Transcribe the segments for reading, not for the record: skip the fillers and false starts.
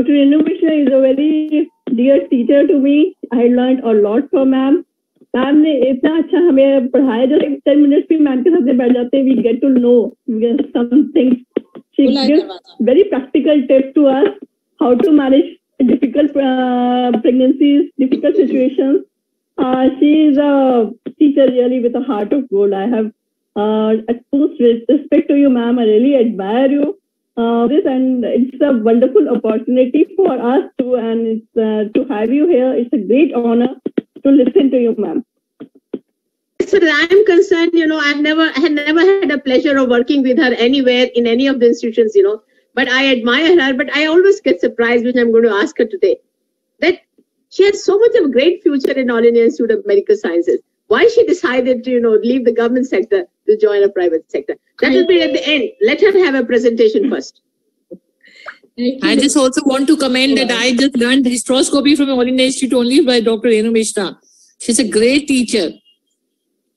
Dr. Renu Mishra is a very dear teacher to me. I learned a lot from ma'am. Ma'am ने इतना अच्छा हमें पढ़ाया, जो 10 मिनट भी मैम के साथ बैठ जाते हैं, we get to know something. She gives very practical tips to us how to manage difficult pregnancies, difficult situations. She is a teacher really with a heart of gold. I have utmost respect to you, ma'am. I really admire you. And it's a wonderful opportunity for us too, and it's, to have you here. It's a great honor to listen to you, ma'am. As far as I'm concerned, I had never had a pleasure of working with her anywhere in any of the institutions, but I admire her. But I always get surprised, which I'm going to ask her today, that she has so much of a great future in All India Institute of Medical Sciences. Why she decided to, leave the government sector to join a private sector? That will be at the end. Let her have a presentation first. I just also want to comment that I just learned hysteroscopy from All India Institute only by Dr. Renu Mishra. She's a great teacher.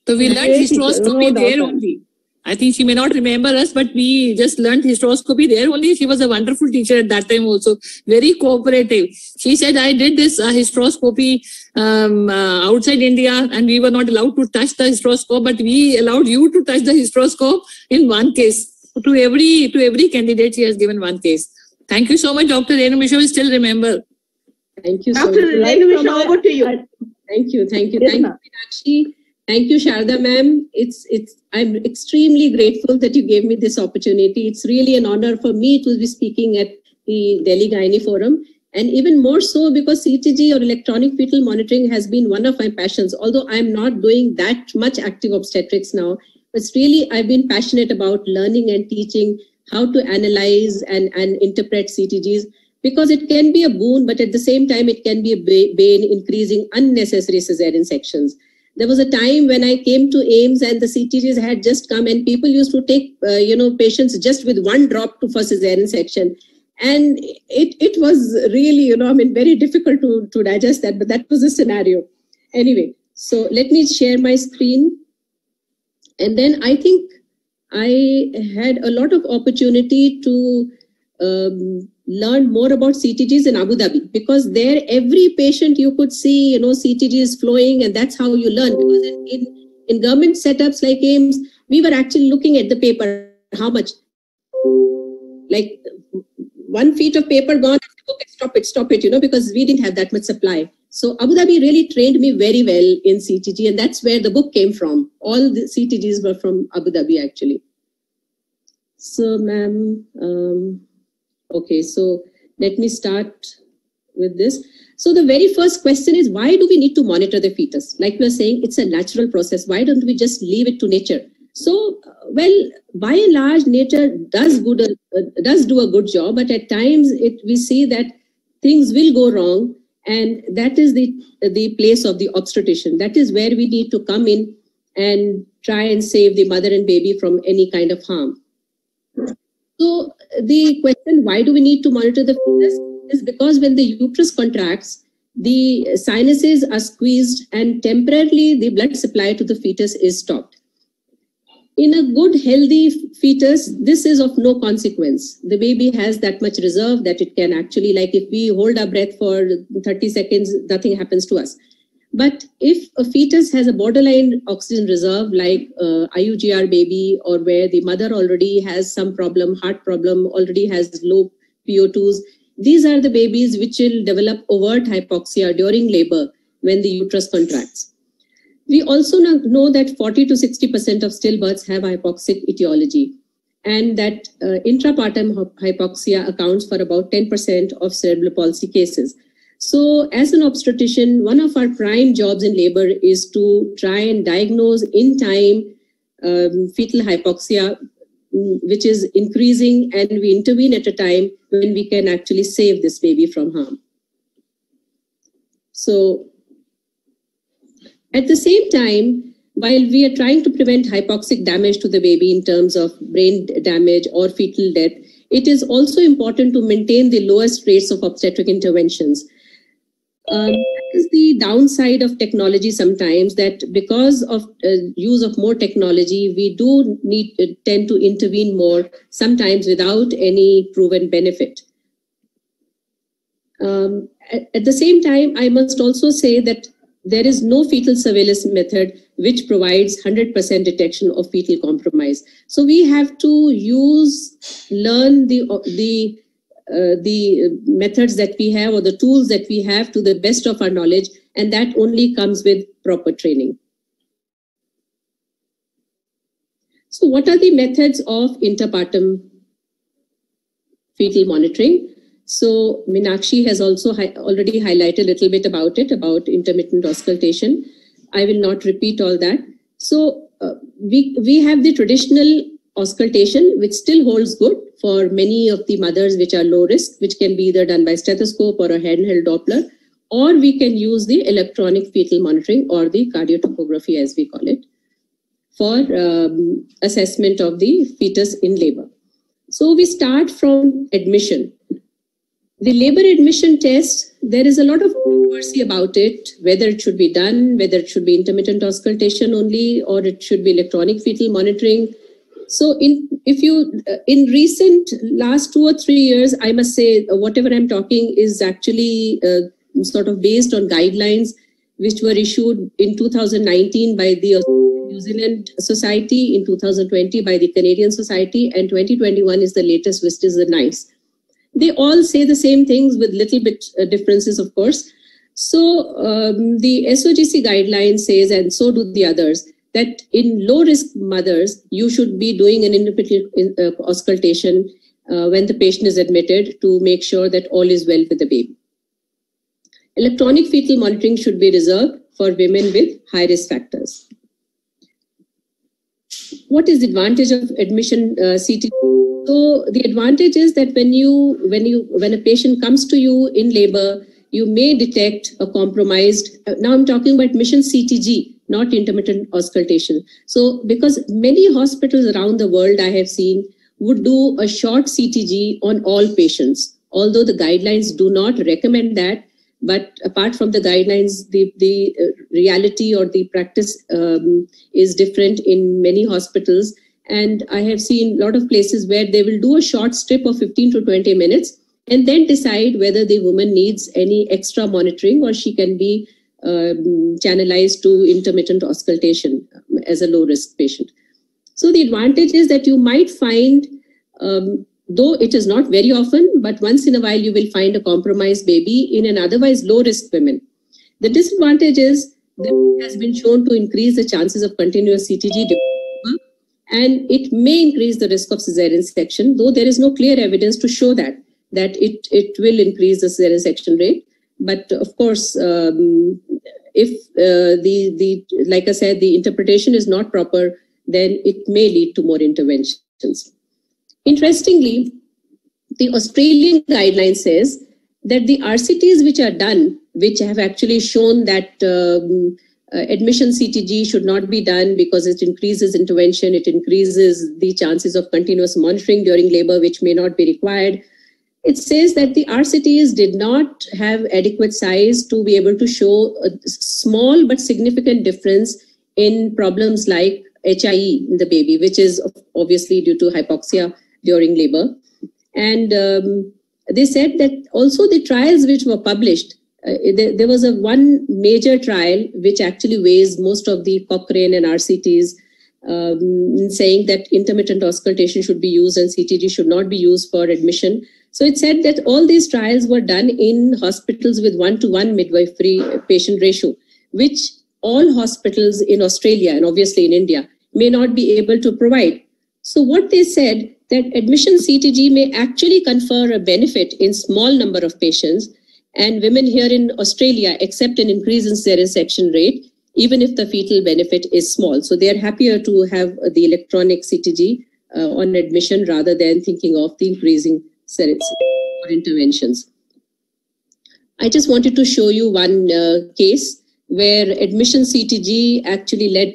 So we learned hysteroscopy there only. I think she may not remember us, but we just learned hysteroscopy there only. She was a wonderful teacher at that time also, very cooperative. She said, I did this hysteroscopy outside India, and we were not allowed to touch the hysteroscope, but we allowed you to touch the hysteroscope in one case. To every candidate, she has given one case. Thank you so much, Dr. Renu Mishra. We still remember. Thank you so much. Dr. Renu Mishra, over to you. Thank you. Thank you. Thank you, Meenakshi. Thank you, Sharda ma'am. I'm extremely grateful that you gave me this opportunity. It's really an honor for me to be speaking at the Delhi Gynae Forum, and even more so because CTG or electronic fetal monitoring has been one of my passions. Although I'm not doing that much active obstetrics now, but really I've been passionate about learning and teaching how to analyze and interpret CTGs, because it can be a boon, but at the same time it can be a bane, increasing unnecessary cesarean sections. There was a time when I came to AIIMS and the CTGs had just come, and people used to take, patients just with one drop for cesarean section. And it was really, very difficult to digest that, but that was the scenario. Anyway, so let me share my screen. And then I think I had a lot of opportunity to learn more about CTGs in Abu Dhabi, because there every patient you could see, CTG is flowing, and that's how you learn. Because in government setups like AIIMS, we were actually looking at the paper, how much, like 1 feet of paper gone, okay, stop it, because we didn't have that much supply. So Abu Dhabi really trained me very well in CTG, and that's where the book came from. All the CTGs were from Abu Dhabi, actually. So, ma'am, okay, so let me start with this. So the very first question is, why do we need to monitor the fetus? Like we were saying, it's a natural process. Why don't we just leave it to nature? So, well, by and large, nature does do a good job, but at times we see that things will go wrong, and that is the place of the obstetrician. That is where we need to come in and try and save the mother and baby from any kind of harm. So the question, why do we need to monitor the fetus, is because when the uterus contracts, the sinuses are squeezed and temporarily the blood supply to the fetus is stopped. In a good, healthy fetus, this is of no consequence. The baby has that much reserve that it can actually, like if we hold our breath for 30 seconds, nothing happens to us. But if a fetus has a borderline oxygen reserve, like IUGR baby, or where the mother already has some problem, heart problem, already has low PO2s, these are the babies which will develop overt hypoxia during labor when the uterus contracts. We also know that 40 to 60% of stillbirths have hypoxic etiology, and that intrapartum hypoxia accounts for about 10% of cerebral palsy cases. So as an obstetrician, one of our prime jobs in labor is to try and diagnose in time fetal hypoxia, which is increasing, and we intervene at a time when we can actually save this baby from harm. So at the same time, while we are trying to prevent hypoxic damage to the baby in terms of brain damage or fetal death, it is also important to maintain the lowest rates of obstetric interventions. That is the downside of technology sometimes, that because of use of more technology, we do tend to intervene more, sometimes without any proven benefit. At the same time, I must also say that there is no fetal surveillance method which provides 100% detection of fetal compromise. So we have to learn the methods that we have or the tools that we have to the best of our knowledge, and that only comes with proper training. So what are the methods of interpartum fetal monitoring? So Meenakshi has also already highlighted a little bit about it, about intermittent auscultation. I will not repeat all that. So we have the traditional auscultation, which still holds good for many of the mothers which are low risk, which can be either done by stethoscope or a handheld Doppler, or we can use the electronic fetal monitoring or the cardiotopography, as we call it, for assessment of the fetus in labor. So we start from admission. The labor admission test, there is a lot of controversy about it, whether it should be done, whether it should be intermittent auscultation only, or it should be electronic fetal monitoring. So in recent last 2 or 3 years, I must say whatever I'm talking is actually sort of based on guidelines which were issued in 2019 by the New Zealand Society, in 2020 by the Canadian Society, and 2021 is the latest, which is the NICE. They all say the same things with little bit differences, of course. So the SOGC guideline says, and so do the others, that in low-risk mothers, you should be doing an intermittent auscultation when the patient is admitted to make sure that all is well with the baby. Electronic fetal monitoring should be reserved for women with high-risk factors. What is the advantage of admission CTG? So the advantage is that when a patient comes to you in labor, you may detect a compromised. Now I'm talking about admission CTG, not intermittent auscultation. So because many hospitals around the world I have seen would do a short CTG on all patients, although the guidelines do not recommend that. But apart from the guidelines, the reality or the practice is different in many hospitals. And I have seen a lot of places where they will do a short strip of 15 to 20 minutes and then decide whether the woman needs any extra monitoring or she can be channelized to intermittent auscultation as a low-risk patient. So the advantage is that you might find, though it is not very often, but once in a while you will find a compromised baby in an otherwise low-risk woman. The disadvantage is that it has been shown to increase the chances of continuous CTG, and it may increase the risk of cesarean section, though there is no clear evidence to show that it will increase the cesarean section rate. But of course, if like I said, the interpretation is not proper, then it may lead to more interventions. Interestingly, the Australian guideline says that the RCTs which are done, which have actually shown that admission CTG should not be done because it increases intervention, it increases the chances of continuous monitoring during labor, which may not be required. It says that the RCTs did not have adequate size to be able to show a small but significant difference in problems like HIE in the baby, which is obviously due to hypoxia during labor. And they said that also the trials which were published, there was one major trial which actually weighs most of the Cochrane and RCTs, saying that intermittent auscultation should be used and CTG should not be used for admission. So it said that all these trials were done in hospitals with 1-to-1 midwifery patient ratio, which all hospitals in Australia and obviously in India may not be able to provide. So what they said, that admission CTG may actually confer a benefit in small number of patients, and women here in Australia accept an increase in cesarean section rate, even if the fetal benefit is small. So they are happier to have the electronic CTG on admission rather than thinking of the increasing cesarean or interventions. I just wanted to show you one case where admission CTG actually led,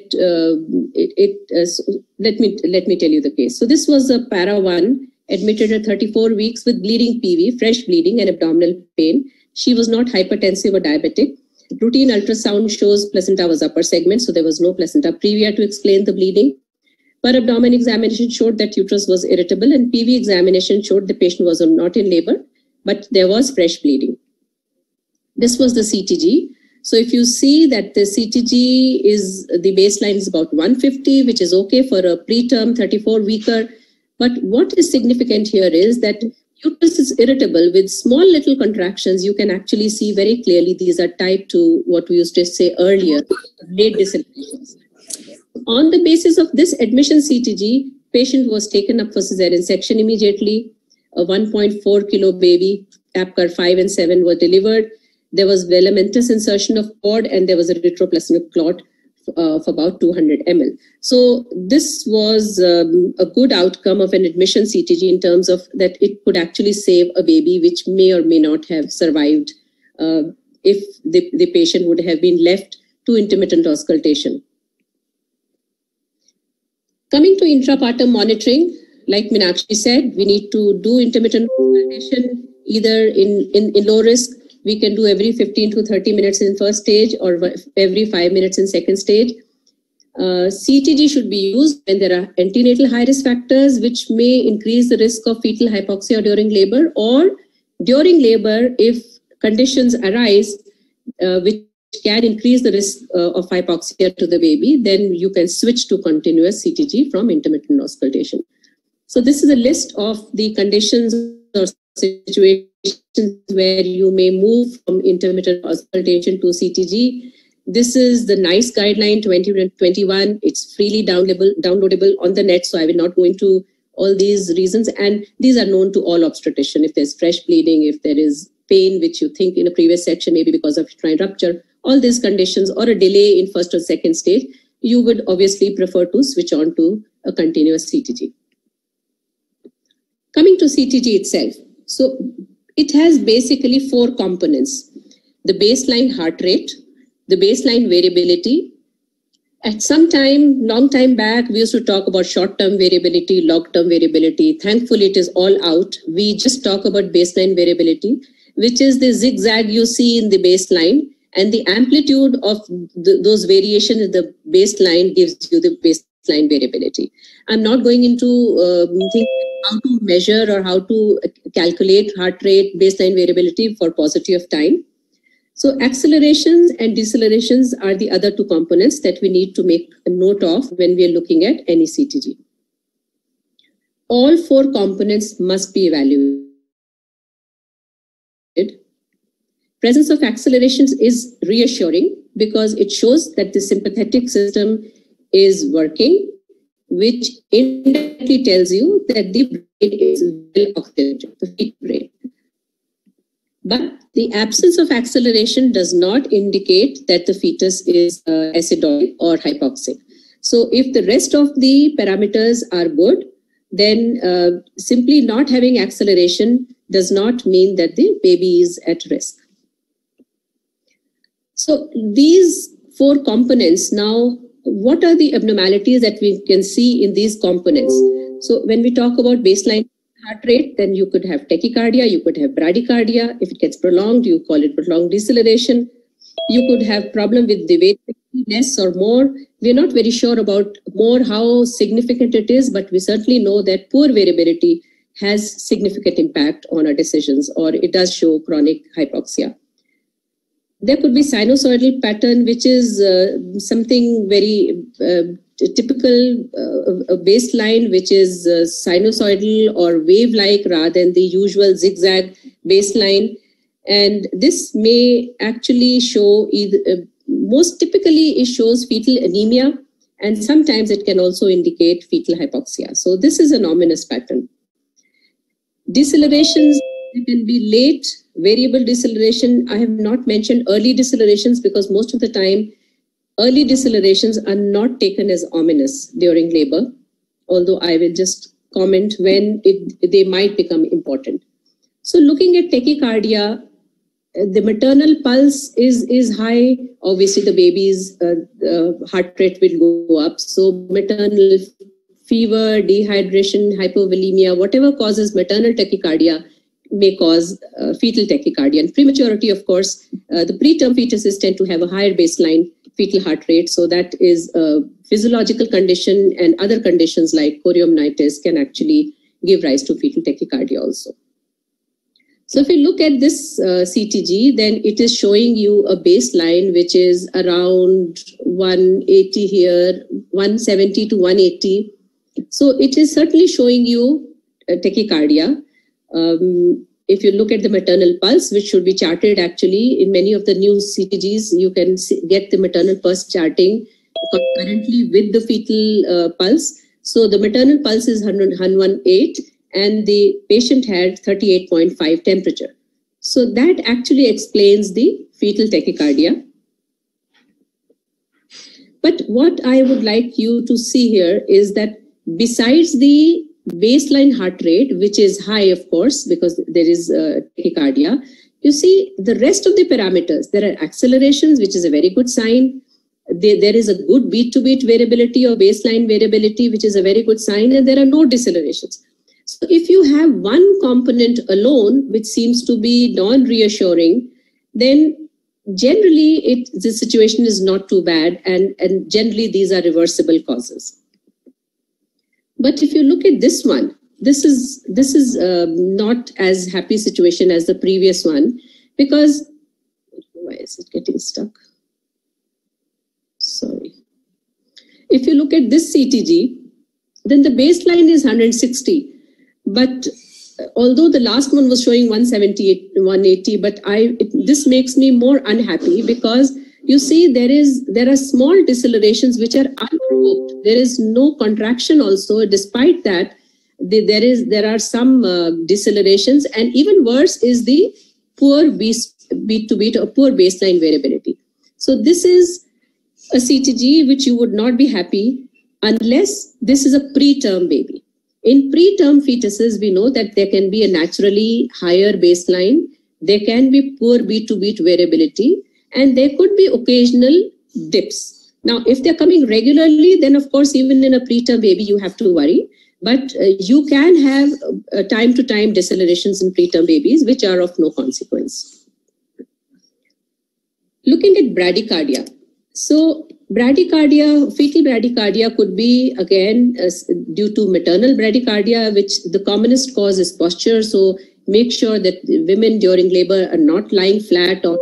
let me tell you the case. So this was a para 1 admitted at 34 weeks with bleeding PV, fresh bleeding and abdominal pain. She was not hypertensive or diabetic. Routine ultrasound shows placenta was upper segment, so there was no placenta previa to explain the bleeding. Per abdomen examination showed that uterus was irritable, and PV examination showed the patient was not in labor, but there was fresh bleeding. This was the CTG. So if you see that the CTG is, the baseline is about 150, which is okay for a preterm 34-weeker. But what is significant here is that uterus is irritable with small little contractions. You can actually see very clearly these are type 2, what we used to say earlier, late decelerations. On the basis of this admission CTG, patient was taken up for cesarean section immediately. A 1.4 kilo baby, APGAR 5 and 7 were delivered. There was velamentous insertion of cord and there was a retroplasmic clot of about 200 ml. So this was a good outcome of an admission CTG in terms of that it could actually save a baby which may or may not have survived if the patient would have been left to intermittent auscultation. Coming to intrapartum monitoring, like Meenakshi said, we need to do intermittent auscultation either in low risk. We can do every 15 to 30 minutes in first stage or every 5 minutes in second stage. CTG should be used when there are antenatal high-risk factors which may increase the risk of fetal hypoxia during labor, or during labor if conditions arise which can increase the risk of hypoxia to the baby, then you can switch to continuous CTG from intermittent auscultation. So this is a list of the conditions or situations where you may move from intermittent auscultation to CTG. This is the NICE guideline 2021. It's freely downloadable on the net, so I will not go into all these reasons. And these are known to all obstetricians. If there's fresh bleeding, if there is pain, which you think in a previous section, maybe because of uterine rupture, all these conditions, or a delay in first or second stage, you would obviously prefer to switch on to a continuous CTG. Coming to CTG itself. So it has basically 4 components: the baseline heart rate, the baseline variability. At some time, long time back, we used to talk about short-term variability, long-term variability. Thankfully, it is all out. We just talk about baseline variability, which is the zigzag you see in the baseline, and the amplitude of those variations in the baseline gives you the baseline variability. I'm not going into how to measure or how to calculate heart rate baseline variability for paucity of time. So accelerations and decelerations are the other 2 components that we need to make a note of when we are looking at any CTG. All 4 components must be evaluated. Presence of accelerations is reassuring because it shows that the sympathetic system is working, which indirectly tells you that the brain is well oxygenated, the fetal brain. But the absence of acceleration does not indicate that the fetus is acidotic or hypoxic. So if the rest of the parameters are good, then simply not having acceleration does not mean that the baby is at risk. So these 4 components, now what are the abnormalities that we can see in these components? So when we talk about baseline heart rate, then you could have tachycardia, you could have bradycardia. If it gets prolonged, you call it prolonged deceleration. You could have problem with the variability, less or more. We're not very sure about more how significant it is, but we certainly know that poor variability has significant impact on our decisions, or it does show chronic hypoxia. There could be sinusoidal pattern, which is something very typical, a baseline, which is sinusoidal or wave-like rather than the usual zigzag baseline. And this may actually show either, most typically it shows fetal anemia, and sometimes it can also indicate fetal hypoxia. So this is an ominous pattern. Decelerations can be late, variable deceleration. I have not mentioned early decelerations because most of the time, early decelerations are not taken as ominous during labor, although I will just comment when they might become important. So looking at tachycardia, the maternal pulse is high. Obviously, the baby's heart rate will go up. So maternal fever, dehydration, hypovolemia, whatever causes maternal tachycardia may cause fetal tachycardia. And prematurity, of course, the preterm fetuses tend to have a higher baseline fetal heart rate. So that is a physiological condition, and other conditions like choriomnitis can actually give rise to fetal tachycardia also. So if you look at this CTG, then it is showing you a baseline, which is around 180 here, 170 to 180. So it is certainly showing you tachycardia. If you look at the maternal pulse, which should be charted actually in many of the new CTGs, you can get the maternal pulse charting concurrently with the fetal pulse. So the maternal pulse is 118 and the patient had 38.5 temperature. So that actually explains the fetal tachycardia. But what I would like you to see here is that besides the baseline heart rate, which is high, of course, because there is tachycardia, you see the rest of the parameters. There are accelerations, which is a very good sign. There is a good beat-to-beat variability or baseline variability, which is a very good sign, and there are no decelerations. So if you have one component alone, which seems to be non-reassuring, then generally the situation is not too bad, and generally these are reversible causes. But if you look at this one, this is not as happy situation as the previous one, because why is it getting stuck? Sorry. If you look at this CTG, then the baseline is 160. But although the last one was showing 178, 180, but this makes me more unhappy because you see there are small decelerations which are unprovoked. There is no contraction also. Despite that, there are some decelerations, and even worse is the poor beat-to-beat or poor baseline variability. So this is a CTG which you would not be happy unless this is a preterm baby. In preterm fetuses, we know that there can be a naturally higher baseline, there can be poor beat-to-beat variability, and there could be occasional dips. Now, if they're coming regularly, then of course, even in a preterm baby, you have to worry. But you can have time-to-time decelerations in preterm babies, which are of no consequence. Looking at bradycardia. So bradycardia, fetal bradycardia could be again due to maternal bradycardia, which the commonest cause is posture. So make sure that women during labor are not lying flat or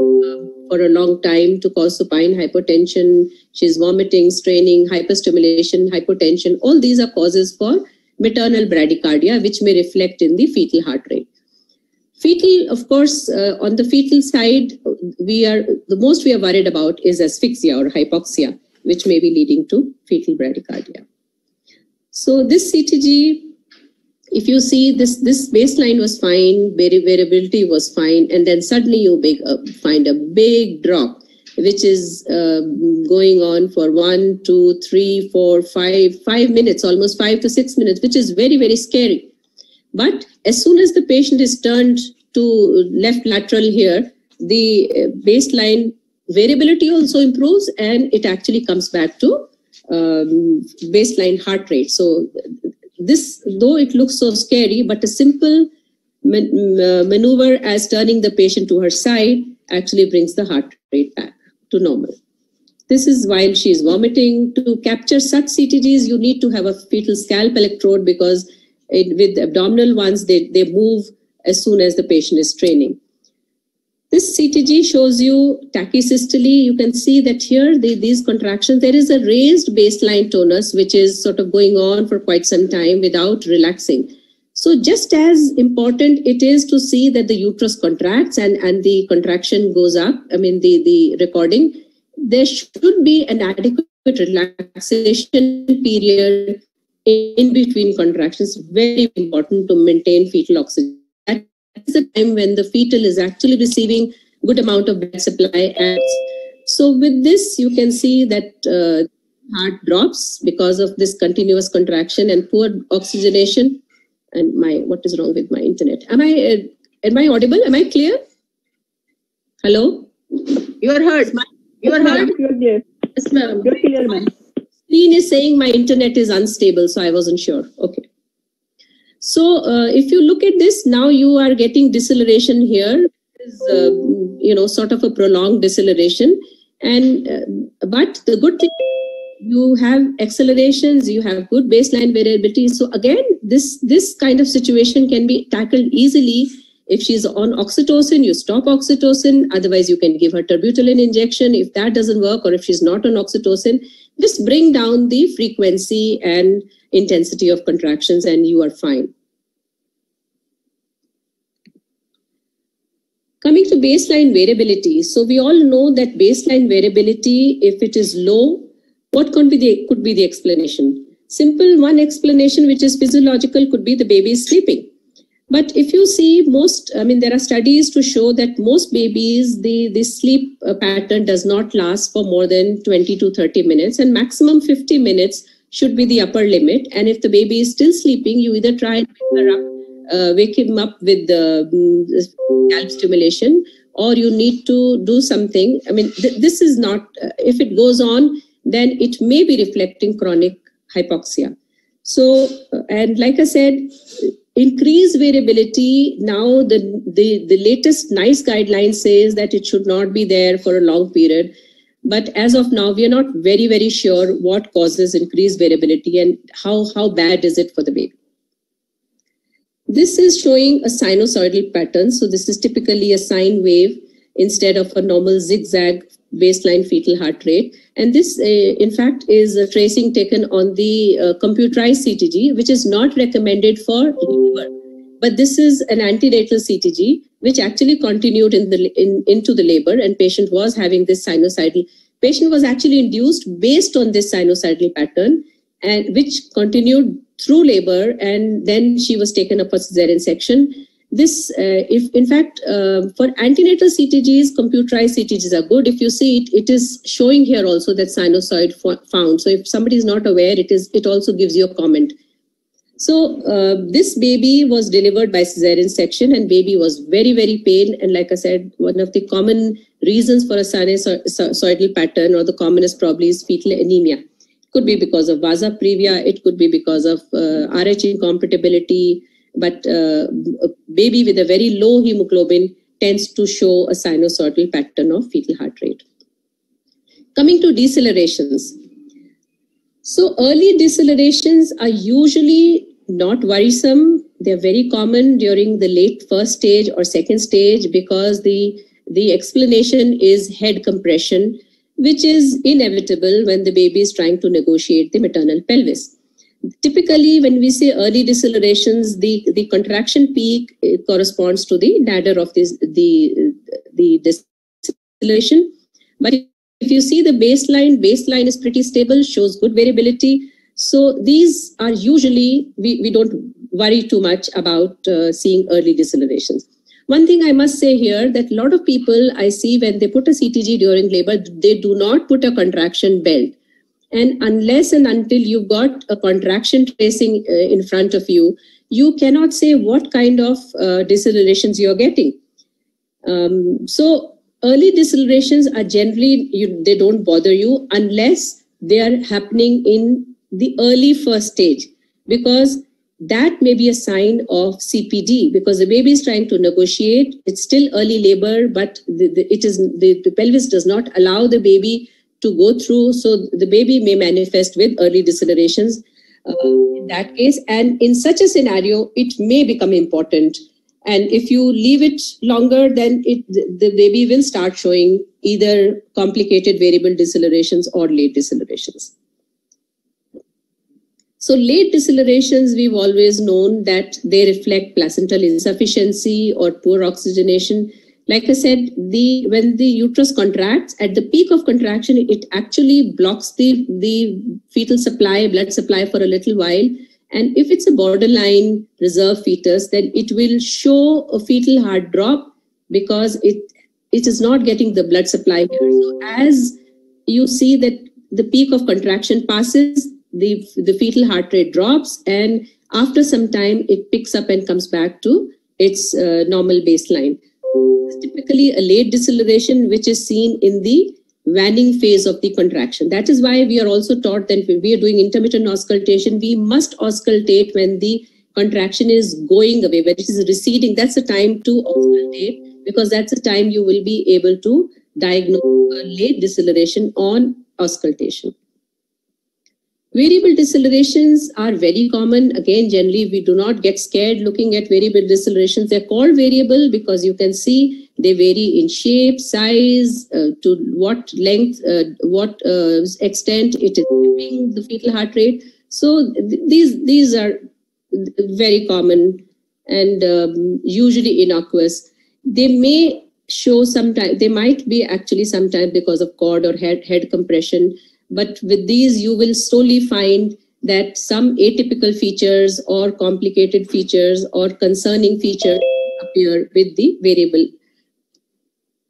for a long time to cause supine hypotension. She's vomiting, straining, hyperstimulation, hypotension. All these are causes for maternal bradycardia, which may reflect in the fetal heart rate. Fetal, of course, on the fetal side, the most we are worried about is asphyxia or hypoxia, which may be leading to fetal bradycardia. So this CTG, if you see this baseline was fine, variability was fine, and then suddenly you find a big drop, which is going on for 1, 2, 3, 4, 5 minutes, almost 5 to 6 minutes, which is very, very scary. But as soon as the patient is turned to left lateral here, the baseline variability also improves and it actually comes back to baseline heart rate. So this, though it looks so scary, but a simple maneuver as turning the patient to her side actually brings the heart rate back to normal. This is while she is vomiting. To capture such CTGs, you need to have a fetal scalp electrode because with abdominal ones, they move as soon as the patient is straining. This CTG shows you tachysystole. You can see that here, these contractions, there is a raised baseline tonus, which is sort of going on for quite some time without relaxing. So just as important it is to see that the uterus contracts and the contraction goes up, I mean the recording, there should be an adequate relaxation period in between contractions. Very important to maintain fetal oxygen. That is the time when the fetal is actually receiving good amount of blood supply. And so with this, you can see that heart drops because of this continuous contraction and poor oxygenation. And what is wrong with my internet? Am I audible? Am I clear? Hello? You are heard. You are heard. Yes, ma'am. You're clear, ma'am. Screen is saying my internet is unstable, so I wasn't sure. Okay. So if you look at this, now you are getting deceleration here. Is sort of a prolonged deceleration. And but the good thing, you have accelerations, you have good baseline variability. So again, this kind of situation can be tackled easily If she's on oxytocin, you stop oxytocin. Otherwise, you can give her terbutaline injection. If that doesn't work, or if she's not on oxytocin, just bring down the frequency and intensity of contractions and you are fine. Coming to baseline variability. So we all know that baseline variability, if it is low, what could be the explanation? Simple one explanation, which is physiological, could be the baby is sleeping. But if you see there are studies to show that most babies, the sleep pattern does not last for more than 20 to 30 minutes, and maximum 50 minutes should be the upper limit. And if the baby is still sleeping, you either try and wake him up with the scalp stimulation, or you need to do something. This is not, if it goes on, then it may be reflecting chronic hypoxia. So, and like I said, increased variability. Now the latest NICE guideline says that it should not be there for a long period. But as of now, we are not very, very sure what causes increased variability and how bad is it for the baby. This is showing a sinusoidal pattern. So this is typically a sine wave instead of a normal zigzag baseline fetal heart rate. And this, in fact, is a tracing taken on the computerized CTG, which is not recommended for liver. But this is an antenatal CTG, which actually continued into the labor, and patient was having this sinusoidal. Patient was actually induced based on this sinusoidal pattern, and which continued through labor, and then she was taken up for cesarean section. This, for antenatal CTGs, computerized CTGs are good. If you see it, it is showing here also that sinusoid found. So if somebody is not aware, it also gives you a comment. So this baby was delivered by cesarean section, and baby was very, very pain. And like I said, one of the common reasons for a sinusoidal pattern, or the commonest probably, is fetal anemia. It could be because of vasa previa. It could be because of RH incompatibility. But a baby with a very low hemoglobin tends to show a sinusoidal pattern of fetal heart rate. Coming to decelerations. So early decelerations are usually not worrisome. They're very common during the late first stage or second stage, because the explanation is head compression, which is inevitable when the baby is trying to negotiate the maternal pelvis. Typically, when we say early decelerations, the contraction peak corresponds to the nadir of the deceleration. But if you see the baseline is pretty stable, shows good variability. So these are usually, we don't worry too much about seeing early decelerations. One thing I must say here, that a lot of people I see, when they put a CTG during labor, they do not put a contraction belt. And unless and until you've got a contraction tracing in front of you, you cannot say what kind of decelerations you're getting. So early decelerations are generally, they don't bother you unless they are happening in the early first stage, because that may be a sign of CPD, because the baby is trying to negotiate. It's still early labor, but the pelvis does not allow the baby to go through. So the baby may manifest with early decelerations in that case. And in such a scenario, it may become important. And if you leave it longer, then the baby will start showing either complicated variable decelerations or late decelerations. So late decelerations, we've always known that they reflect placental insufficiency or poor oxygenation. Like I said, when the uterus contracts, at the peak of contraction, it actually blocks the fetal supply, blood supply for a little while. And if it's a borderline reserve fetus, then it will show a fetal heart drop, because it is not getting the blood supply here. So as you see that the peak of contraction passes, the fetal heart rate drops, and after some time it picks up and comes back to its normal baseline. It's typically a late deceleration, which is seen in the waning phase of the contraction. That is why we are also taught that when we are doing intermittent auscultation, we must auscultate when the contraction is going away, when it is receding. That's the time to auscultate, because that's the time you will be able to diagnose a late deceleration on auscultation. Variable decelerations are very common. Again, generally, we do not get scared looking at variable decelerations. They're called variable because you can see they vary in shape, size, to what length, what extent it is dipping the fetal heart rate. So these are very common and usually innocuous. They may show sometimes, they might be actually sometimes because of cord or head compression. But with these, you will slowly find that some atypical features or complicated features or concerning features appear with the variable.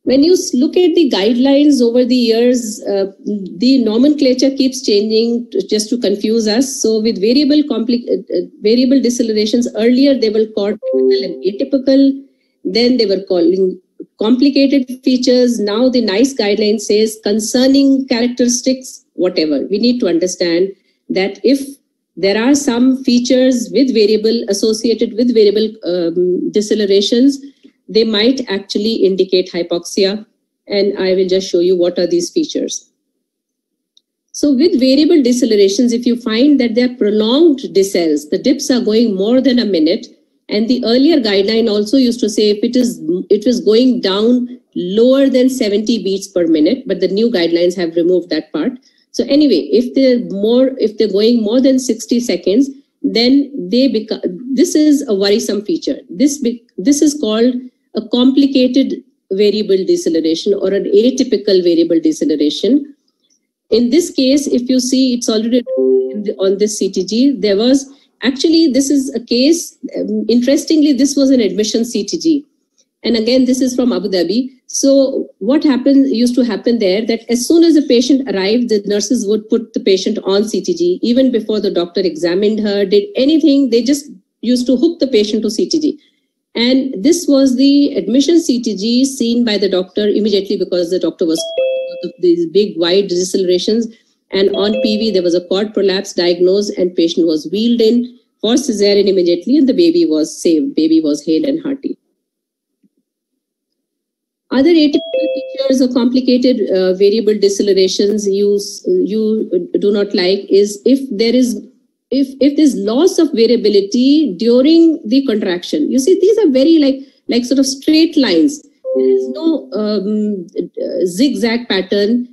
When you look at the guidelines over the years, the nomenclature keeps changing just to confuse us. So with variable decelerations, earlier they were called typical and atypical. Then they were calling complicated features. Now the NICE guideline says concerning characteristics, whatever. We need to understand that if there are some features with variable associated with variable decelerations, they might actually indicate hypoxia. And I will just show you what are these features. So with variable decelerations, if you find that they're prolonged decels, the dips are going more than a minute, and the earlier guideline also used to say if it was going down lower than 70 beats per minute, but the new guidelines have removed that part. So anyway, if they're going more than 60 seconds, then this is a worrisome feature. This is called a complicated variable deceleration or an atypical variable deceleration. In this case, if you see, it's already on this CTG, there was actually, this is a case, interestingly, this was an admission CTG. And again, this is from Abu Dhabi. So what used to happen there, that as soon as the patient arrived, the nurses would put the patient on CTG. Even before the doctor examined her, did anything, they just used to hook the patient to CTG. And this was the admission CTG seen by the doctor immediately because the doctor was these big wide decelerations. And on PV, there was a cord prolapse diagnosed and patient was wheeled in for cesarean immediately and the baby was saved. Baby was hale and hearty. Other atypical features or complicated variable decelerations you do not like is if there's loss of variability during the contraction. You see, these are very like sort of straight lines. There is no zigzag pattern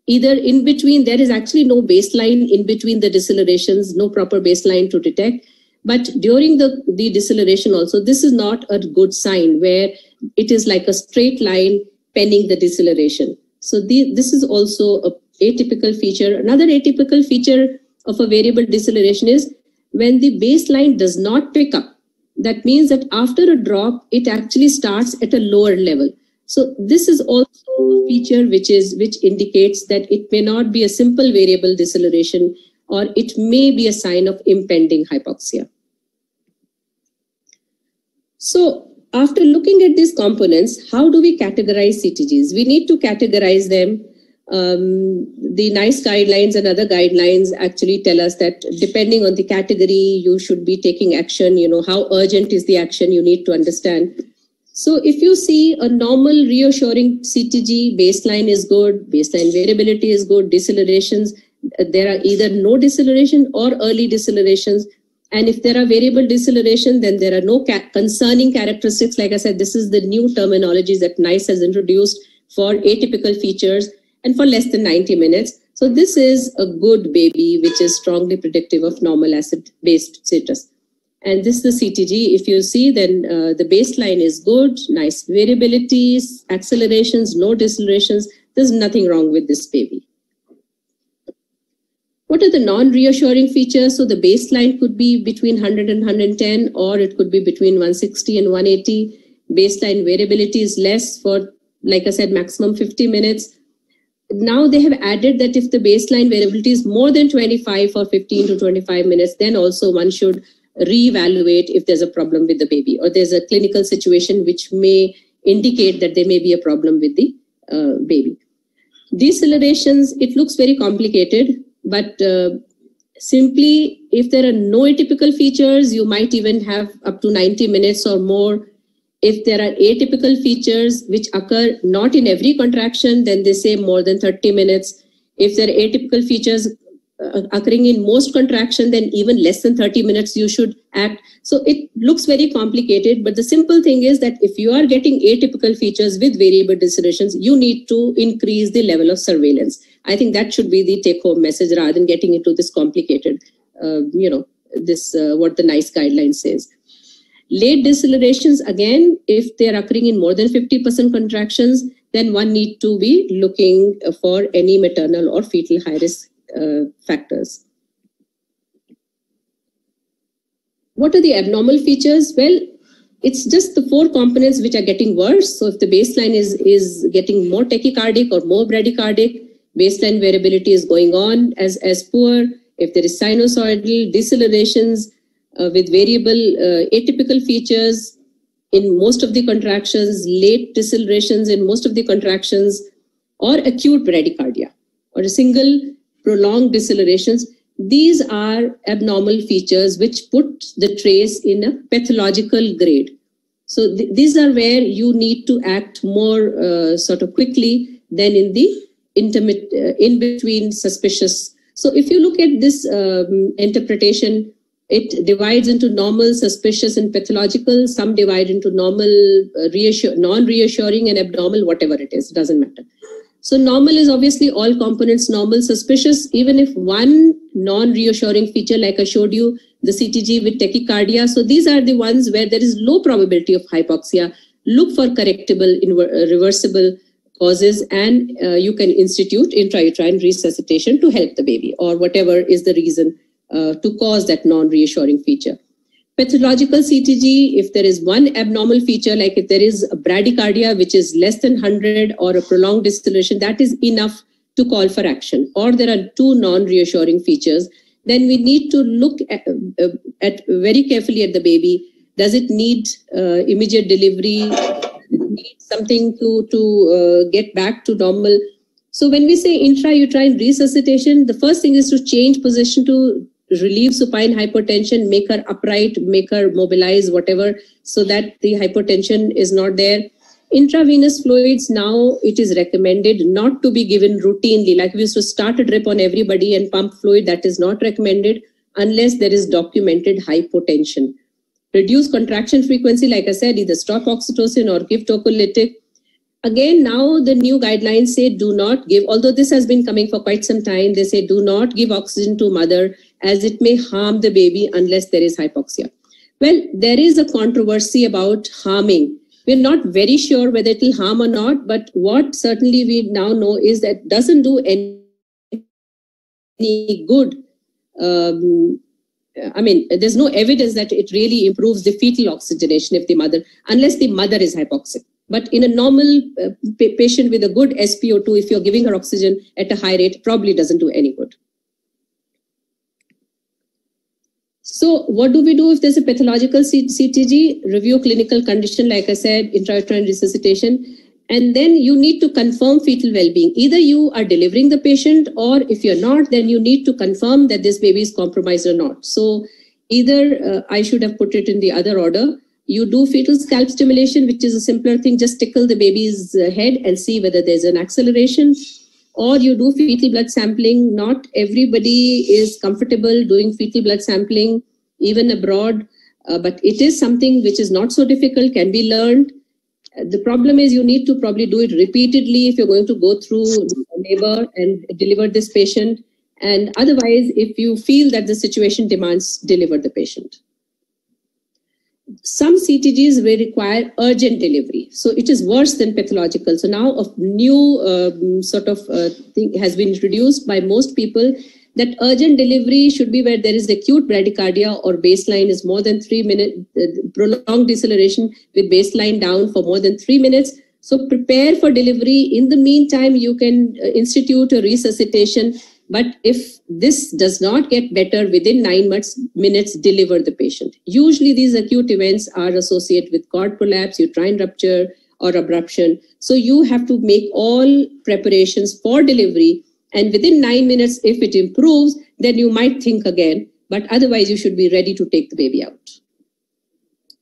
either in between. There is actually no baseline in between the decelerations, no proper baseline to detect. But during the deceleration also, this is not a good sign where it is like a straight line penning the deceleration. So this is also an atypical feature. Another atypical feature of a variable deceleration is when the baseline does not pick up. That means that after a drop, it actually starts at a lower level. So this is also a feature which indicates that it may not be a simple variable deceleration, or it may be a sign of impending hypoxia. So after looking at these components, how do we categorize CTGs? We need to categorize them. The NICE guidelines and other guidelines actually tell us that depending on the category, you should be taking action. You know, how urgent is the action, you need to understand. So if you see a normal reassuring CTG, baseline is good, baseline variability is good, decelerations, there are either no deceleration or early decelerations. And if there are variable deceleration, then there are no concerning characteristics. Like I said, this is the new terminology that NICE has introduced for atypical features and for less than 90 minutes. So this is a good baby, which is strongly predictive of normal acid-based citrus. And this is the CTG. If you see, then the baseline is good, nice variabilities, accelerations, no decelerations. There's nothing wrong with this baby. What are the non-reassuring features? So the baseline could be between 100 and 110, or it could be between 160 and 180. Baseline variability is less for, like I said, maximum 50 minutes. Now they have added that if the baseline variability is more than 25 for 15 to 25 minutes, then also one should reevaluate if there's a problem with the baby, or there's a clinical situation which may indicate that there may be a problem with the baby. Decelerations, it looks very complicated, but simply if there are no atypical features, you might even have up to 90 minutes or more. If there are atypical features which occur not in every contraction, then they say more than 30 minutes. If there are atypical features occurring in most contraction, then even less than 30 minutes you should act. So it looks very complicated, but the simple thing is that if you are getting atypical features with variable decelerations, you need to increase the level of surveillance. I think that should be the take-home message rather than getting into this complicated, what the NICE guideline says. Late decelerations, again, if they are occurring in more than 50% contractions, then one need to be looking for any maternal or fetal high-risk factors. What are the abnormal features? Well, it's just the 4 components which are getting worse. So if the baseline is getting more tachycardic or more bradycardic, baseline variability is going on as poor. If there is sinusoidal decelerations with variable atypical features in most of the contractions, late decelerations in most of the contractions, or acute bradycardia, or a single prolonged decelerations, these are abnormal features which put the trace in a pathological grade. So these are where you need to act more sort of quickly than in the in between suspicious. So if you look at this interpretation, it divides into normal, suspicious, and pathological. Some divide into normal, non-reassuring, and abnormal, whatever it is, doesn't matter. So normal is obviously all components normal. Suspicious, even if one non-reassuring feature, like I showed you, the CTG with tachycardia. So these are the ones where there is low probability of hypoxia. Look for correctable, reversible causes, and you can institute intrauterine resuscitation to help the baby, or whatever is the reason to cause that non-reassuring feature. Pathological CTG, if there is one abnormal feature, like if there is a bradycardia which is less than 100 or a prolonged deceleration, that is enough to call for action. Or there are 2 non-reassuring features, then we need to look at very carefully at the baby. Does it need immediate delivery? Need something to get back to normal? So when we say intrauterine resuscitation, the first thing is to change position to relieve supine hypotension, make her upright, make her mobilize, whatever, so that the hypotension is not there. Intravenous fluids, now it is recommended not to be given routinely. Like we used to start a drip on everybody and pump fluid, that is not recommended unless there is documented hypotension. Reduce contraction frequency, like I said, either stop oxytocin or give tocolytic. Again, now the new guidelines say do not give, although this has been coming for quite some time, they say do not give oxygen to mother as it may harm the baby unless there is hypoxia. Well, there is a controversy about harming. We're not very sure whether it will harm or not, but what certainly we now know is that it doesn't do any good. There's no evidence that it really improves the fetal oxygenation if the mother, unless the mother is hypoxic. But in a normal patient with a good SpO2, if you're giving her oxygen at a high rate, probably doesn't do any good. So what do we do if there's a pathological CTG? Review clinical condition, like I said, intrauterine resuscitation. And then you need to confirm fetal well-being. Either you are delivering the patient, or if you're not, then you need to confirm that this baby is compromised or not. So either I should have put it in the other order. You do fetal scalp stimulation, which is a simpler thing. Just tickle the baby's head and see whether there's an acceleration. Or you do fetal blood sampling. Not everybody is comfortable doing fetal blood sampling, even abroad. But it is something which is not so difficult, can be learned. The problem is you need to probably do it repeatedly if you're going to go through labor and deliver this patient. And otherwise, if you feel that the situation demands, deliver the patient. Some CTGs will require urgent delivery. So it is worse than pathological. So now a new thing has been introduced by most people, that urgent delivery should be where there is acute bradycardia or baseline is more than 3 minutes, prolonged deceleration with baseline down for more than 3 minutes. So prepare for delivery. In the meantime, you can institute a resuscitation. But if this does not get better within 9 minutes, deliver the patient. Usually these acute events are associated with cord prolapse, uterine rupture, or abruption. So you have to make all preparations for delivery. And within 9 minutes, if it improves, then you might think again. But otherwise, you should be ready to take the baby out.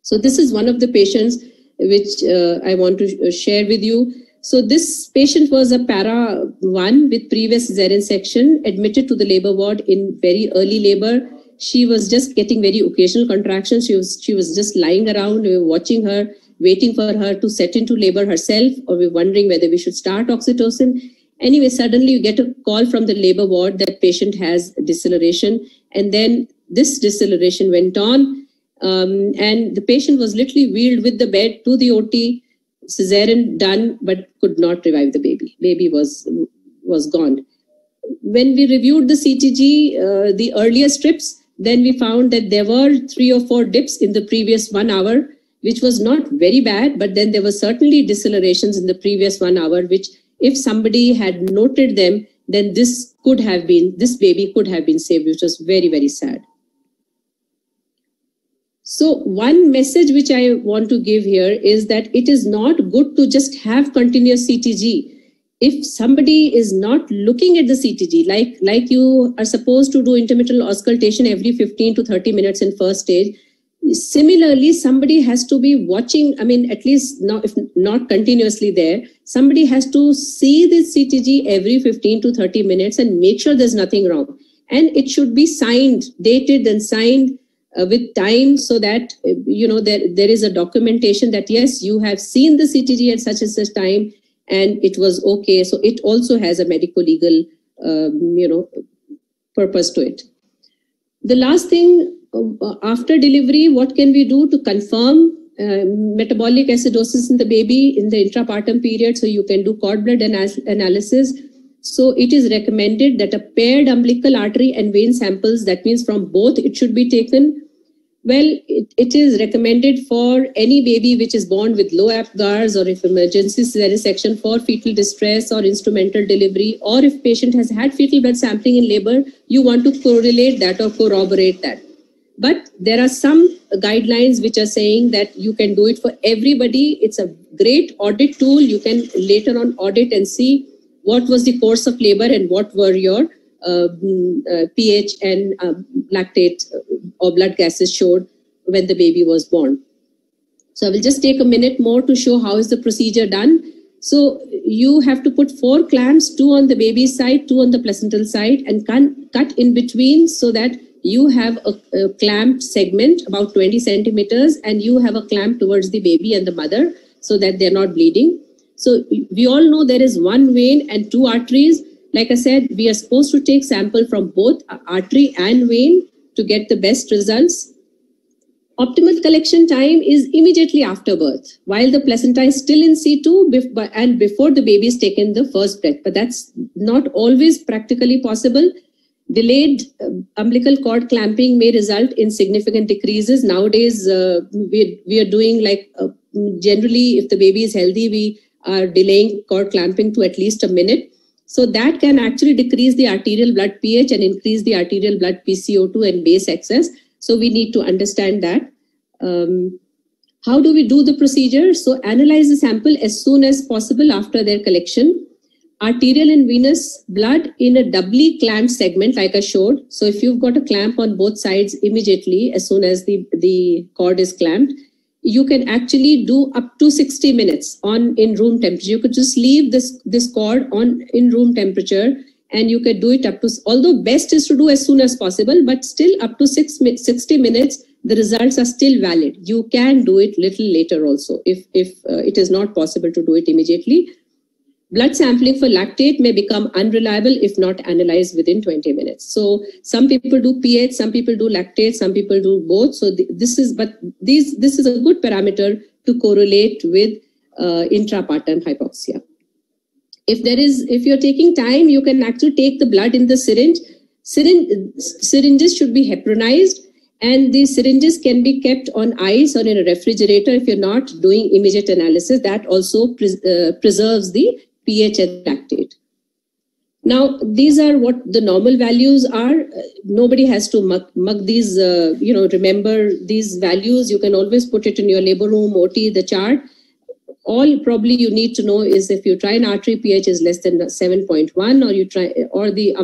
So this is one of the patients which I want to share with you. So this patient was a para 1 with previous cesarean section, admitted to the labor ward in very early labor. She was just getting very occasional contractions. She was just lying around. We were watching her, waiting for her to set into labor herself, or we were wondering whether we should start oxytocin. Anyway, suddenly you get a call from the labor ward that patient has deceleration. And then this deceleration went on. And the patient was literally wheeled with the bed to the OT, cesarean done, but could not revive the baby. Baby was gone. When we reviewed the CTG, the earlier strips, then we found that there were 3 or 4 dips in the previous 1 hour, which was not very bad, but then there were certainly decelerations in the previous 1 hour, which if somebody had noted them, then this baby could have been saved, which was very, very sad. So one message which I want to give here is that it is not good to just have continuous CTG. If somebody is not looking at the CTG, like you are supposed to do intermittent auscultation every 15 to 30 minutes in first stage, similarly, somebody has to be watching, at least not, if not continuously there, somebody has to see this CTG every 15 to 30 minutes and make sure there's nothing wrong. And it should be signed, dated and signed with time, so that, there is a documentation that, yes, you have seen the CTG at such and such time, and it was okay. So it also has a medico-legal, purpose to it. The last thing, after delivery, what can we do to confirm metabolic acidosis in the baby in the intrapartum period? So you can do cord blood analysis. So it is recommended that a paired umbilical artery and vein samples, that means from both, it should be taken. Well, it is recommended for any baby which is born with low Apgars, or if emergency cesarean section for fetal distress or instrumental delivery, or if patient has had fetal blood sampling in labor, you want to correlate that or corroborate that. But there are some guidelines which are saying that you can do it for everybody. It's a great audit tool. You can later on audit and see what was the course of labor and what were your pH and lactate or blood gases showed when the baby was born. So I will just take a minute more to show how is the procedure done. So you have to put 4 clamps, 2 on the baby's side, 2 on the placental side, and cut in between so that you have a clamped segment about 20 centimeters, and you have a clamp towards the baby and the mother so that they're not bleeding. So we all know there is 1 vein and 2 arteries. Like I said, we are supposed to take sample from both artery and vein to get the best results. Optimal collection time is immediately after birth, while the placenta is still in situ and before the baby is taken the first breath. But that's not always practically possible. Delayed umbilical cord clamping may result in significant decreases. Nowadays, we are doing generally, if the baby is healthy, we are delaying cord clamping to at least a minute. So that can actually decrease the arterial blood pH and increase the arterial blood PCO2 and base excess. So we need to understand that. How do we do the procedure? So analyze the sample as soon as possible after their collection. Arterial and venous blood in a doubly clamped segment like I showed. So if you've got a clamp on both sides, immediately as soon as the cord is clamped, you can actually do up to 60 minutes in room temperature. You could just leave this cord on in room temperature, and you could do it up to, although best is to do as soon as possible, but still up to 60 minutes, the results are still valid. You can do it little later also if it is not possible to do it immediately. Blood sampling for lactate may become unreliable if not analyzed within 20 minutes. So some people do pH, some people do lactate, some people do both. So this is a good parameter to correlate with intrapartum hypoxia. If you're taking time, you can actually take the blood in the syringe. Syringes should be heparinized, and the syringes can be kept on ice or in a refrigerator if you're not doing immediate analysis. That also preserves the pH and lactate. Now, these are what the normal values are. Nobody has to mug these, remember these values. You can always put it in your labor room, OT, the chart. All probably you need to know is if you try an artery pH is less than 7.1, or the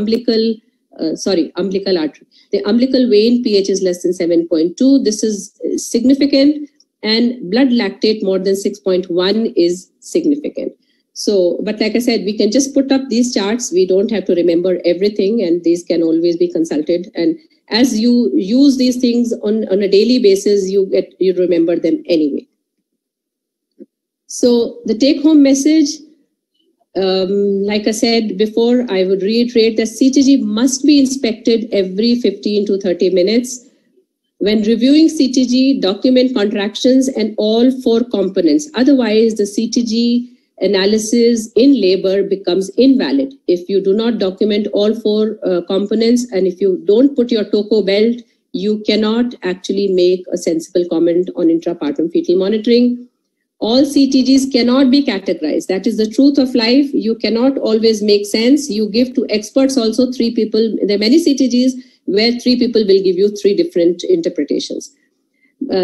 umbilical artery. The umbilical vein pH is less than 7.2. This is significant, and blood lactate more than 6.1 is significant. So, but like I said, we can just put up these charts. We don't have to remember everything, and these can always be consulted. And as you use these things on a daily basis, you remember them anyway. So the take-home message, like I said before, I would reiterate that CTG must be inspected every 15 to 30 minutes. When reviewing CTG, document contractions and all 4 components. Otherwise, the CTG analysis in labor becomes invalid. If you do not document all 4 components, and if you don't put your TOCO belt, you cannot actually make a sensible comment on intrapartum fetal monitoring. All CTGs cannot be categorized. That is the truth of life. You cannot always make sense. You give to experts also 3 people. There are many CTGs where 3 people will give you 3 different interpretations.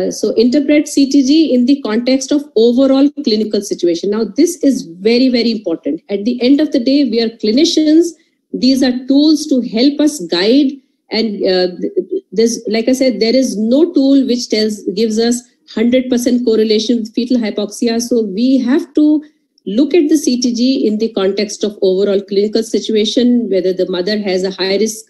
So interpret CTG in the context of overall clinical situation. Now, this is very, very important. At the end of the day, we are clinicians. These are tools to help us guide. And there's, like I said, there is no tool which gives us 100% correlation with fetal hypoxia. So we have to look at the CTG in the context of overall clinical situation, whether the mother has a high risk,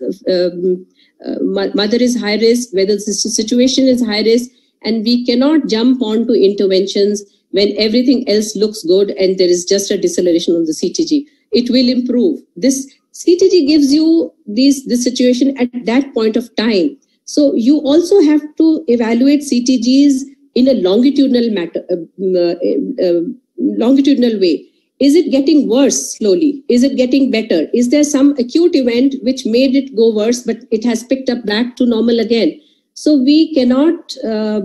mother is high risk, whether the situation is high risk, and we cannot jump onto interventions when everything else looks good and there is just a deceleration on the CTG. It will improve. This CTG gives you the situation at that point of time. So you also have to evaluate CTGs in a longitudinal way. Is it getting worse slowly? Is it getting better? Is there some acute event which made it go worse, but it has picked up back to normal again? So we cannot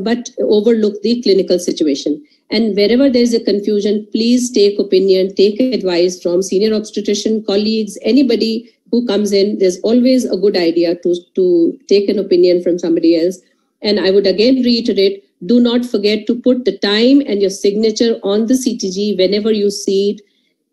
but overlook the clinical situation. And wherever there is a confusion, please take opinion, take advice from senior obstetrician colleagues, anybody who comes in. There's always a good idea to take an opinion from somebody else. And I would again reiterate, do not forget to put the time and your signature on the CTG whenever you see it,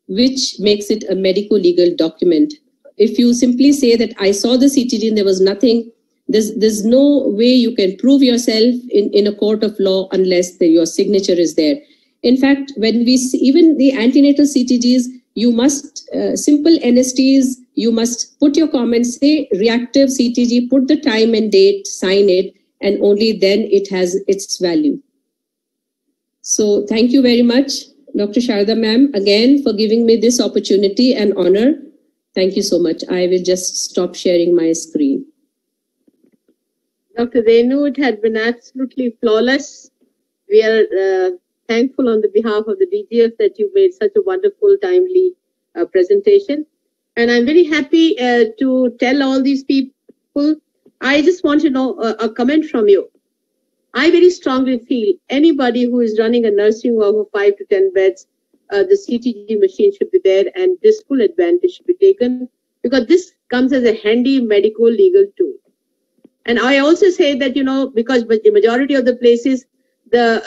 which makes it a medico-legal document. If you simply say that I saw the CTG and there was nothing, there's no way you can prove yourself in a court of law unless your signature is there. In fact, when we see even the antenatal CTGs, you must, simple NSTs, you must put your comments, say reactive CTG, put the time and date, sign it, and only then it has its value. So thank you very much, Dr. Sharda ma'am, again for giving me this opportunity and honor. Thank you so much. I will just stop sharing my screen. Dr. Renu, it had been absolutely flawless. We are thankful on the behalf of the DGF that you made such a wonderful, timely presentation. And I'm very happy to tell all these people, I just want to know a comment from you. I very strongly feel anybody who is running a nursing home of 5 to 10 beds, the CTG machine should be there and this full advantage should be taken because this comes as a handy medical legal tool. And I also say that, you know, because the majority of the places, the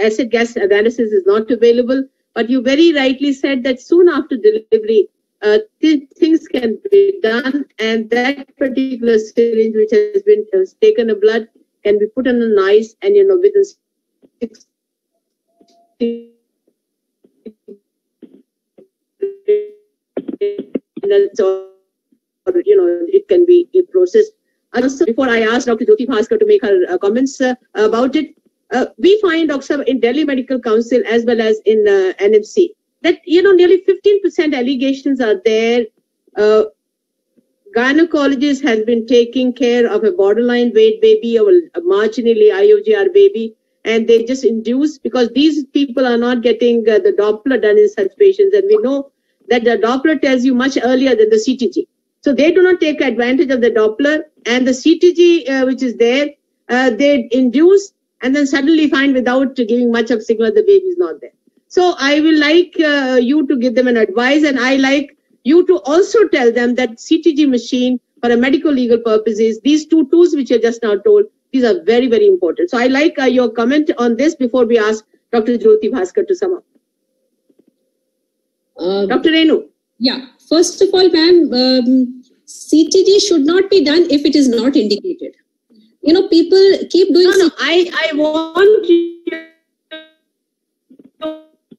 acid gas analysis is not available, but you very rightly said that soon after delivery, things can be done, and that particular syringe which has been taken a blood can be put on an ice, and you know within 6 minutes or you know it can be processed. Also, before I ask Dr. Jyoti Bhaskar to make her comments about it, we find, Dr. in Delhi Medical Council as well as in NMC. That, you know, nearly 15% allegations are there. Gynecologist has been taking care of a borderline weight baby or a marginally IOGR baby, and they just induce because these people are not getting the Doppler done in such patients. And we know that the Doppler tells you much earlier than the CTG. So they do not take advantage of the Doppler, and the CTG, which is there, they induce and then suddenly find without giving much of signal the baby is not there. So I will like you to give them an advice, and I like you to also tell them that CTG machine for a medical legal purposes, these two tools which you just now told, these are very, very important. So I like your comment on this before we ask Dr. Jyoti Bhaskar to sum up. Dr. Renu. Yeah, first of all, ma'am, CTG should not be done if it is not indicated. You know, people keep doing... No, I want you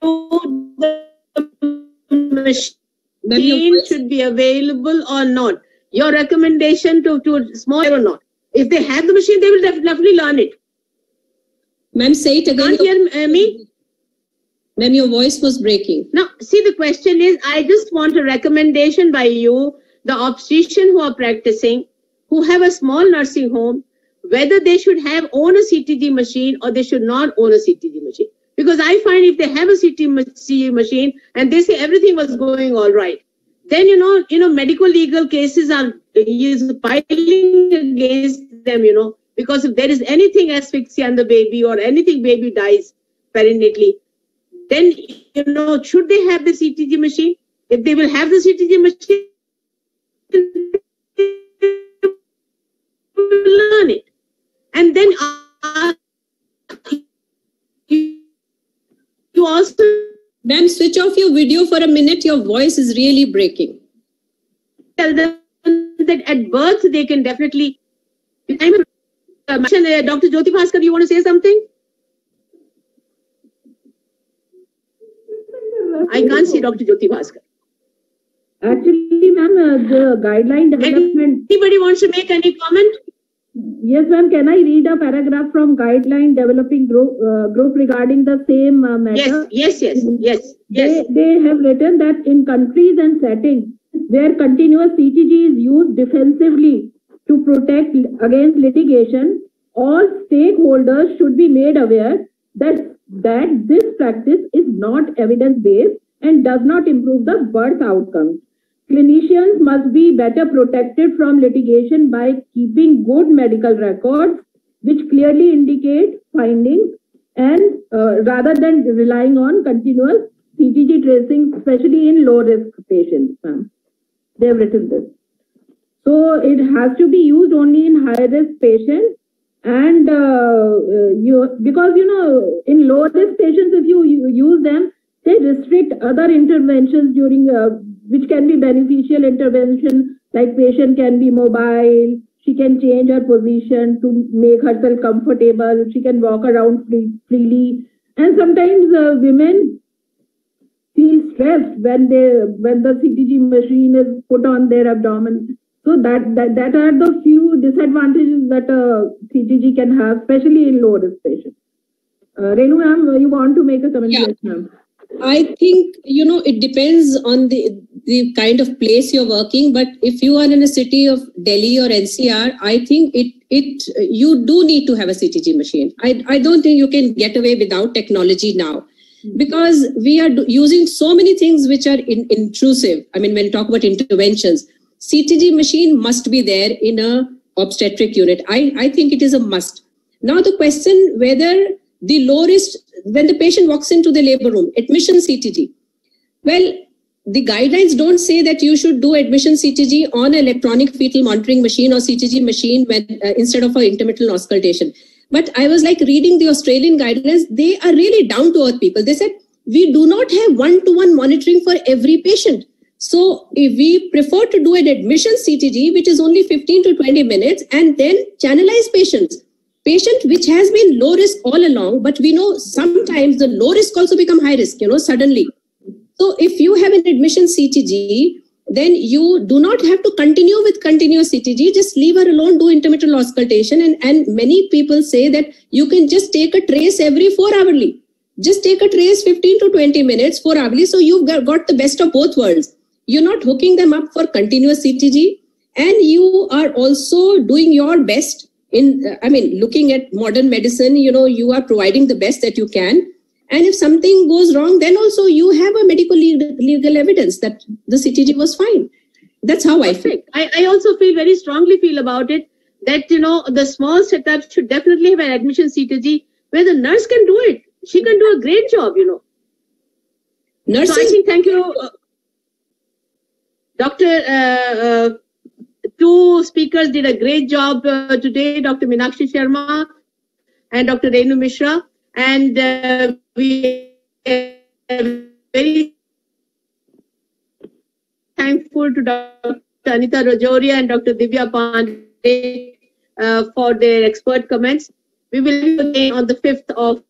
the machine should be available or not? Your recommendation to small or not? If they have the machine, they will definitely learn it. Ma'am, say it again. Can't hear me? Ma'am, your voice was breaking. Now, see, the question is, I just want a recommendation by you, the obstetrician who are practicing, who have a small nursing home, whether they should own a CTG machine or they should not own a CTG machine. Because I find if they have a CTG machine and they say everything was going all right, then, medical legal cases are piling against them, because if there is anything asphyxia in the baby or anything baby dies perinatally, then, should they have the CTG machine? If they will have the CTG machine, they will learn it. And then you also... Ma'am, switch off your video for a minute. Your voice is really breaking. Tell them that at birth, they can definitely... Dr. Jyoti Bhaskar, you want to say something? I can't see Dr. Jyoti Bhaskar. Actually, ma'am, the guideline development... Anybody wants to make any comment? Yes, ma'am. Can I read a paragraph from guideline developing group regarding the same matter? Yes. They have written that in countries and settings where continuous CTG is used defensively to protect against litigation, all stakeholders should be made aware that this practice is not evidence-based and does not improve the birth outcomes. Clinicians must be better protected from litigation by keeping good medical records which clearly indicate findings and rather than relying on continuous CTG tracing, especially in low-risk patients. They have written this. So it has to be used only in high-risk patients, and because in low-risk patients, if you use them, they restrict other interventions during which can be beneficial intervention, like patient can be mobile, she can change her position to make herself comfortable, she can walk around freely, and sometimes women feel stressed when the CTG machine is put on their abdomen. So that are the few disadvantages that CTG can have, especially in low-risk patients. Renu ma'am, you want to make a comment? Yeah. Yes, ma'am. I think, it depends on the kind of place you're working. But if you are in a city of Delhi or NCR, I think you do need to have a CTG machine. I don't think you can get away without technology now, because we are using so many things which are intrusive. I mean, when you talk about interventions, CTG machine must be there in a obstetric unit. I think it is a must. Now the question whether the low risk, when the patient walks into the labor room, admission CTG. Well, the guidelines don't say that you should do admission CTG on an electronic fetal monitoring machine or CTG machine when instead of an intermittent auscultation. But I was reading the Australian guidelines. They are really down to earth people. They said, we do not have one-to-one monitoring for every patient. So if we prefer to do an admission CTG, which is only 15 to 20 minutes, and then channelize patients. Patient which has been low risk all along, but we know sometimes the low risk also become high risk, suddenly. So if you have an admission CTG, then you do not have to continue with continuous CTG, just leave her alone, do intermittent auscultation. And many people say that you can just take a trace every 4 hourly. Just take a trace 15 to 20 minutes, 4 hourly. So you've got the best of both worlds. You're not hooking them up for continuous CTG, and you are also doing your best looking at modern medicine, you are providing the best that you can. And if something goes wrong, then also you have a medical legal evidence that the CTG was fine. That's how I feel. I also very strongly feel about it that, the small setup should definitely have an admission CTG where the nurse can do it. She can do a great job, Nurses. So I think, thank you, Dr. Two speakers did a great job today, Dr. Meenakshi Sharma and Dr. Renu Mishra. And we are very thankful to Dr. Anita Rajoria and Dr. Divya Pandey for their expert comments. We will be again on the 5th of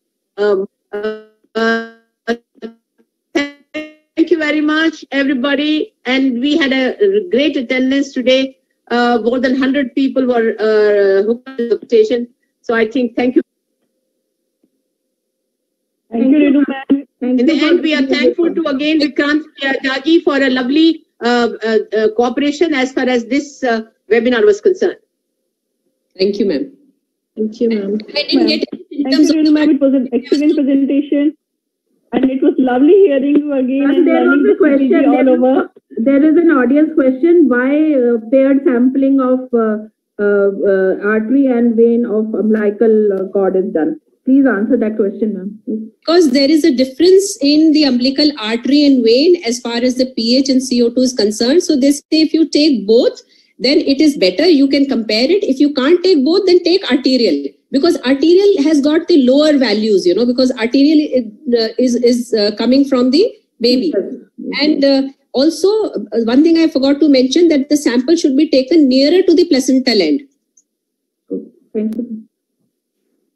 very much, everybody. And we had a great attendance today. More than 100 people were hooked to the station. So I think thank you. Thank you, Renu ma'am. In the end, we are thankful to again Vikrant Tyagi for a lovely cooperation as far as this webinar was concerned. Thank you, ma'am. Thank you, ma'am. I didn't get any Thank you, Renu ma'am. It was an excellent presentation. And it was lovely hearing you again and learning the question all over. There is an audience question. Why paired sampling of artery and vein of umbilical cord is done? Please answer that question, ma'am. Because there is a difference in the umbilical artery and vein as far as the pH and CO2 is concerned. So they say if you take both, then it is better. You can compare it. If you can't take both, then take arterial. Because arterial has got the lower values, because arterial is coming from the baby. And also, one thing I forgot to mention, that the sample should be taken nearer to the placental end. Thank you.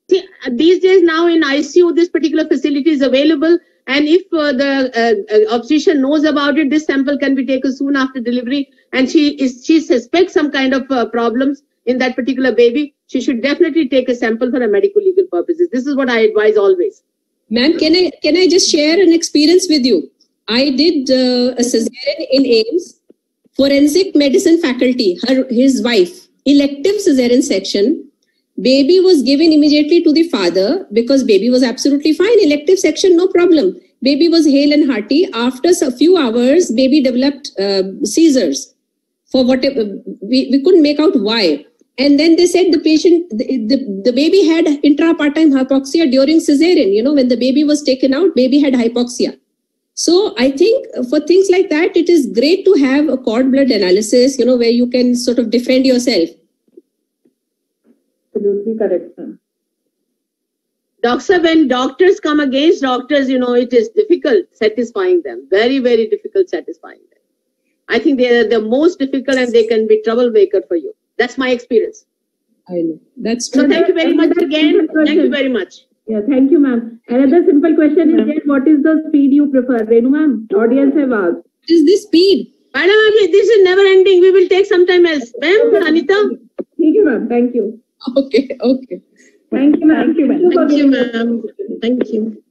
See, these days now in ICU, this particular facility is available. And if the obstetrician knows about it, this sample can be taken soon after delivery. And she suspects some kind of problems in that particular baby, she should definitely take a sample for a medical legal purposes. This is what I advise always. Ma'am, can I just share an experience with you? I did a cesarean in AIIMS, forensic medicine faculty, his wife, elective cesarean section. Baby was given immediately to the father because baby was absolutely fine. Elective section, no problem. Baby was hale and hearty. After a few hours, baby developed seizures. For whatever, we couldn't make out why. And then they said the patient, the baby had intrapartite hypoxia during cesarean. When the baby was taken out, baby had hypoxia. So I think for things like that, it is great to have a cord blood analysis, where you can sort of defend yourself. Absolutely correct, sir. Doctor, when doctors come against doctors, it is difficult satisfying them. Very, very difficult satisfying them. I think they are the most difficult and they can be troublemaker for you. That's my experience. I know. That's true. So thank you very much again. Thank you very much. Yeah, thank you, ma'am. Another simple question is, what is the speed you prefer? Renu ma'am, audience have asked. What is this speed? Madam, this is never ending. We will take some time else. Ma'am, Anita. Thank you, ma'am. Thank you. Okay. Thank you, ma'am. Thank you, ma'am. Thank you, ma'am. Thank you.